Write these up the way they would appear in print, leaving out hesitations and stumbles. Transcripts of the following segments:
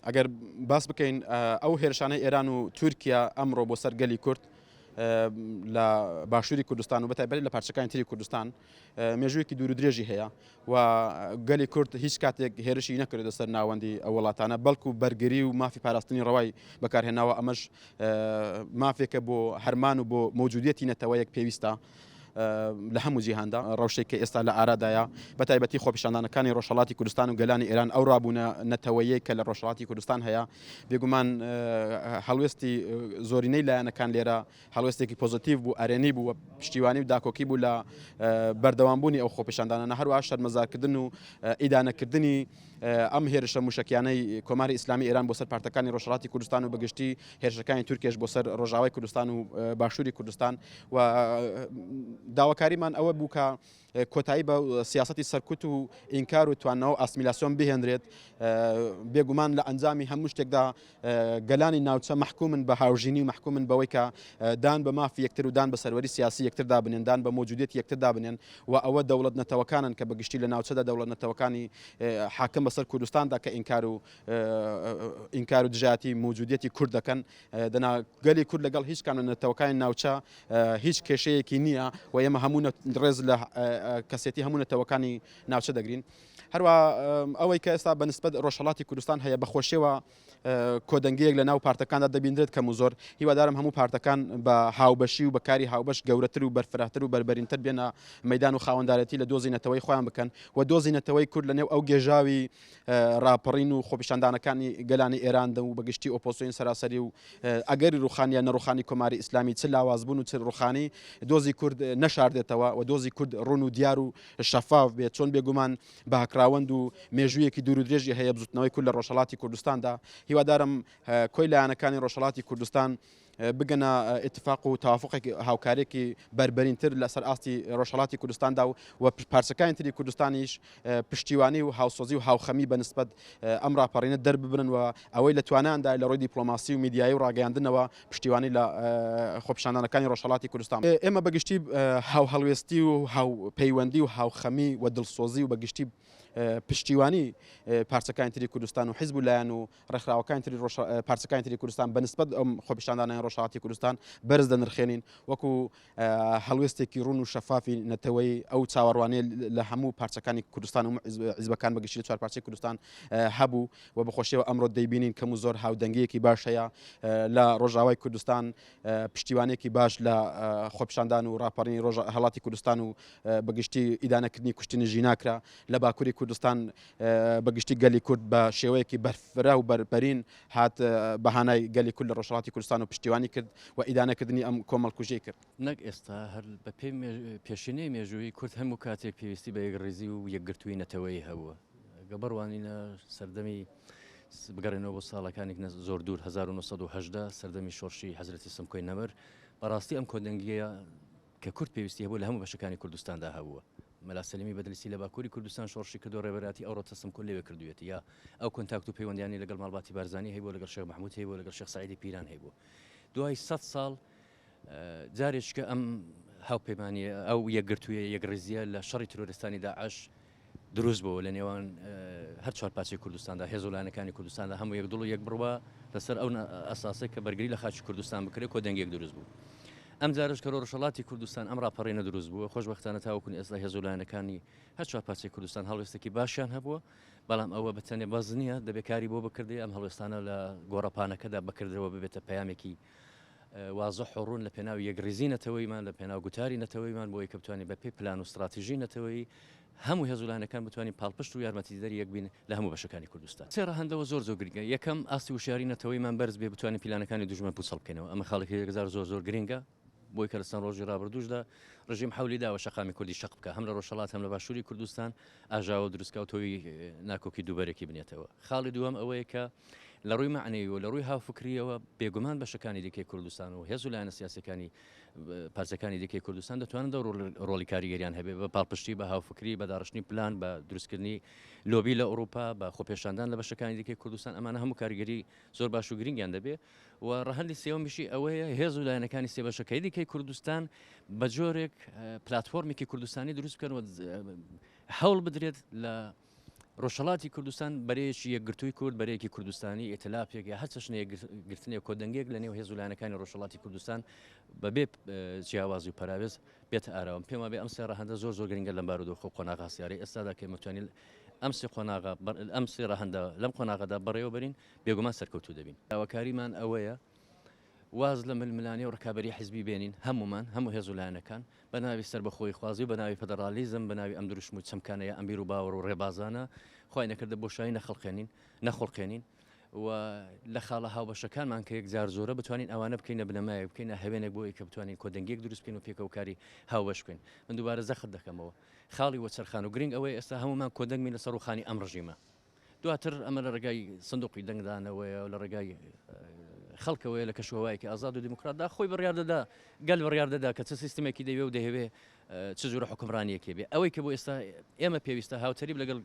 ئەگەر باس بکەین ئەو هێرشانەی ئێران و تورکیا ئەمڕۆ بۆ سەر گەلی کورد لە باشووری کوردستان و بەتایبەتی لە پارچەکانی تری کوردستان مێژوویەکی دوور و درێژی هەیە و گەلی کورد هیچ کاتێک هێرشی نەکردێتە سەر ناوەندی ئەو وڵاتانە بەڵکو بەرگری و مافی پاراستنی ڕەوای بەکارهێناوە ئەمەش مافێکە بۆ هەرمان و بۆ موجودیەتی نەتەوەیەک پێویستە لە هەموو جیهاندا ڕەوشێک کە ئێستا لە ئارادایە بەتایبەتی خۆپیشاندانەکانی ڕۆژهەڵاتی کوردستان و گەلانی ئێران ئەو ڕابوونە نەتەوەیەک کە لە ڕۆژهەڵاتی کوردستان هەیە بێگومان هەڵوێستی زۆرینەی لایەنەکان لێرە هەڵوێستێکی پۆزیتیڤ بوو ئەرێنی بوو و پشتیوانی و داکۆکی بوو لە بەردەوامبوونی ئەو خۆپیشاندانانە هەروە شەرمەزارکردن و ئیدانەکردنی ئەم هێرشە موشکیانەی کۆماری ئیسلامی ئێران بۆ سەر پارتەکانی ڕۆژهەڵاتی کوردستان و بەگشتی هێرشەکانی تورکیش بۆ سەر ڕۆژاوای کوردستان و باشووری کوردستان و داواکاریمان ئەوە بوو کە کۆتایی بە سیاسەتی سەرکوت و ئینکار و توانەوە ئاسمیلاسیۆن بهێنرێت بێگومان لە ئەنجامی هەموو شتێکدا گەلانی ناوچە محکومن بە هاوژینی و محکومن بەوەی کە دان بە مافی یەکتر و دان بە سەروەری سیاسی یەکتردا بنێن دان بە موجودیت یەکتردا بنێن و ئەوە دەوڵەت نەتەوەکانن کە بەگشتی لە ناوچەدا دەوڵەت نەتەوەکانی حاکم بەسەر کوردستاندا کە ئینکار و دژایەتی موجودیەتی کورد دەکەن دەنا گەلی کورد لەگەڵ هیچ کام لە نەتەوەکانی ناوچە هیچ کێشەیەکی نییە و ئێمە هەموو ڕێز لە کەسێتی هەموو نەتەوەکانی ناوچە دەگرین هەروە ئەوەی کە ئێستا بەنسبەت ڕۆژهەڵاتی کوردستان هەیە بەخۆشیەوە کۆدەنگەیەک لە ناو پارتەکاندا دەبیندرێت کەم و زۆر هیوادارم هەموو پارتەکان بە هاوبەشی و بەکاری هاوبەش گەورەتر و بەرفراتر و بەربەرینتر بێنە مەدان و خاوەندارەتی لە دۆزی نەتەوەی خۆیان بکەن و دۆزی نەتەوەی کورد لەنێو ئەو گێژاوی ڕاپەڕین و خۆپیشاندانەکانی گەلانی ئێراندا و بەگشتی ئۆپۆسیۆن سەراسەری و ئەگەری ڕوخانیە نەڕوخانی کۆماری ئیسلامی چ لاوازبوون و چ ڕوخانی دۆزی کورد نەشاردێتەوە و دۆزی کورد ڕوون و دیار و شەفاف بێت چۆن بێگومان بە هەکراوەند و مێژوویەکی دوور و درێژی هەیە بزوتنەوەی کورد لە ڕۆژهەڵاتی کوردستاندا هیوادارم کۆی لایەنەکانی ڕۆژهەڵاتی کوردستان بگەنە اتفاق و تەوافقێکی هاوکارێکی بربەرینتر لەسەر ئاستی ڕۆژهەڵاتی کوردستاندا و پارچەکانی تری کوردستانیش پشتیوانی و هاوسۆزی و هاوخەمی بەنسبەت ئەم ڕاپەڕینە دەرببرن و ئەوەی لە توانایاندا لە ڕۆی دیپلۆماسی و میدیایی و ڕاگەیاندنەوە پشتیوانی لە خۆپیشاندانەکانی ڕۆژهەڵاتی کوردستان ئێمە بەگشتی هاو هەڵوێستی و هاو پەیوەندی و هاوخەمی و دڵسۆزی و بەگشتی پشتیوانی پارچەکانی تری کوردستان و حیزب و لایەن و ڕێکخراوەکانی تری پارچەکانی تری کوردستان بەنسبەت ئەم خۆپیشاندانانی ڕۆژهەڵاتی کوردستان بەرز دەنرخێنین وەکو هەڵوێستێکی ڕوون و شەفافی نەتەوەی ئەو چاوەڕوانەیە لە هەموو پارچەکانی کوردستان و حیزبەکان بەگشتی لە چوار پارچەی کوردستان هەبوو و بەخۆشیەوە ئەمڕۆ دەیبینین کەم و زۆر هاودەنگەیەکی باش هەیە لە ڕۆژاوای کوردستان پشتیوانێکی باش لە خۆپیشاندان و ڕاپەڕینی ڕۆژهەڵاتی کوردستان و بەگشتی ئیدانەکردنی کوشتنی ژیناکرا لە باکووری کوردستان بەگشتی گەلی کورد بە شێوەیەکی بەرفرا و بەربەرین هات بەهانای گەلی کورد لە ڕۆژهەڵاتی کوردستان و پشتیوانی کرد و ئیدانەکردنی ئەم کۆمەڵکوژەی کرد نەک ئێستا هەر بە پێی پێشینەی مێژووی کورد هەموو کاتێک پێویستی بە یەکڕێزی و یەکگرتووی نەتەوەی هەبووە گەبەڕوانینە سەردەمی بگەڕێنەوە بۆ ساڵەکانی زۆر دوور 1970 سەردەمی شۆڕشی حەزرەتی سمکۆی نەمر بەڕاستی ئەم کۆدەنگیە کە کورد پێویستی هەبوو لە هەموو بەشەکانی کوردستاندا هەبووە مەلا سەلیمی بەدرسی لە باکووری کوردستان شۆڕشی کردو ڕێبەراتی ئەو ڕۆتە سمکۆ لێوێ کردوێتی یا ئەو کۆنتاکت و پەیوەندیانی لەگەڵ ماڵباتی بارزانی هەیە بۆ لەگەڵ شێخ محمود هەیە بۆ لەگەڵ شێخ سەعیدی پیران هەیە بوو دوای 100 ساڵ جارێککە ئەم هاوپەیمانی ئەو یەکگرتوویە یەکڕێزیە لە شەڕی ترۆریستانی داعش دروست بووە لە نێوان هەر چوار پارچەی کوردستاندا هێزوڵانەکانی کوردستاندا هەموو یەک دڵ و یەک بڕوە لەسەر ئەو ئەساسەی کە بەرگری لە خاچی کوردستان بکرێت کۆدەنگێک دروست بوو ئەم جارش کە ڕۆژهەڵاتی کوردستان ئەم ڕاپەڕینە دروست بووە خۆشبەختانە تاوەکوون ئێستا هێزوڵانەکانی هەر چوار پارچەی کوردستان هەڵوێستێکی باشیان هەبووە بەڵام ئەوە بەتەنێ باز نییە دەبێکاری بۆ بکردی ئەم هەڵوێستانە لە گۆڕەپانەکەدا بکردەوە ببێتە پەیامێکی وازە حڕون لە پێناو یەکڕێزی نەتەوەیمان لە پێناو گوتاری نەتەوەیمان بۆی کە بتوانین بە پێی پلان و استراتیژی نەتەوەی هەموو هێزوڵانەکان بتوانین پاڵپشت و یارمەتیدەری یەک بین لە هەموو بەشەکانی کوردستان سێ ڕەهەندەوە زۆر گرنگە یەکەم ئاستی وشیاری نەتەوەیمان بەرز بێ بتوانین پلانەکانی دوژمن پوسەڵ بکەینەوە ئەمە خاڵێکی هزار زۆر گرنگە بۆی کە لەسەر ڕۆژی ڕابردووشدا ڕژیم حولی داوە شەقامی کوردی شەق بکە هەم لە ڕۆژهەڵات هەم لە باشووری کوردستان ئاژاوە دروستکە و تۆی ناکۆکی دووبەرێکی بنێتەوە خاڵی دووەم ئەوەیە کە لە ڕووی معنەوی و لە ڕووی هاوفکریەوە بێگومان بەشەکانی دیکەی کوردستان و هێز و لایەنە سیاسەکانی پارچەکانی دیکەی کوردستان دەتوانن ڕۆڵی کاریگەریان هەبێ بە پاڵپشتی بە هاوفکری بە داڕشتنی پلان بە دروستکردنی لۆبی لە ئەوروپا بە خۆپێشاندان لە بەشەکانی دیکەی کوردستان ئەمانە هەموو کاریگەری زۆر باش و گرنگیان دەبێ و ڕەهەندی سێوەمیشی ئەوەیە هێز و لایەنەکانی سێ بەشەکەی دیکەی کوردستان بە جۆرێک پلاتفۆرمێکی کوردستانی دروست بکەن و هەوڵ بدرێت لە ڕۆژهەڵاتی کوردستان بەرەیەکی یەکگرتووی کورد بەرەیەکی کوردستانی ئێتلافێک یا هەچەشنە گرتنی کۆدەنگێک لە نێو هێزولانەکانی ڕۆژهەڵاتی کوردستان بەبێ جیاوازی و پراوێز بێت ئاراوم پێما بێ ئەم سێ ڕەهەندە زۆر گرنگە لەم بارودۆخە قۆناغا سیاری ئێستادا کە متوانین ئەم سێ ڕەهەندە لەم قۆناغەدا بەڕێوە بەرین بێگومان سەرکەوتوو دەبین داواکاریمان ئەوەیە واز لە ململانی و ڕکابی حیزبی بێنین هەمومان هەموو هێزولانەکان بە ناوی سربەخۆی خوازی و بە ناوی فەدەرالیزم بە ناوی ئەم دروشم و چەمکانەیە ئەمبیر و باوەڕ و ڕێبازانە خۆی نەکردە بۆشایی نەخۆڵقێنین و لە خاڵە هاوبەشەکانمان کە یەک جار زۆرە بتوانین ئەوانە بکەینە بنەمایە بکەینە هەوێنێک بۆی کە بتوانین کۆدەنگێک دروست بکەین و پێکەوەکاری هاوبەش بکەین من دووبارە زەخت دەکەمەوە خاڵی وەچەرخان و گرنگ ئەوەی ئێستا هەمومان کۆدەنگمی لەسەر ڕوخانی ئەم ڕژیمە دواتر ئەمە لە ڕێگای سندوقی دەنگدانەوەیە و لە ڕێگای خەڵکەوەی لە کەشوەوەیەکی ئازاد و دیموکراتدا خۆی بڕیاردەدا گەل بڕیاردەدا کە چه سیستمێکی دەوێ و دەهەوێ چ جوورە حکومڕانیەکێ بێ ئەوەی کە بۆ ئێستا ئێمە پێویستە هاوتەریب لەگەڵ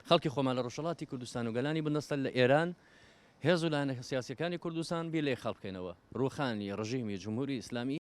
خەڵکی خۆمان لە ڕۆژهەڵاتی کوردستان و گەلانی بنەستە لە ئێران هێزولانە سیاسیەکانی کوردستان بێ لێ خەڵ بکەینەوە ڕوخانی ڕژیمی جمهوری ئیسلامی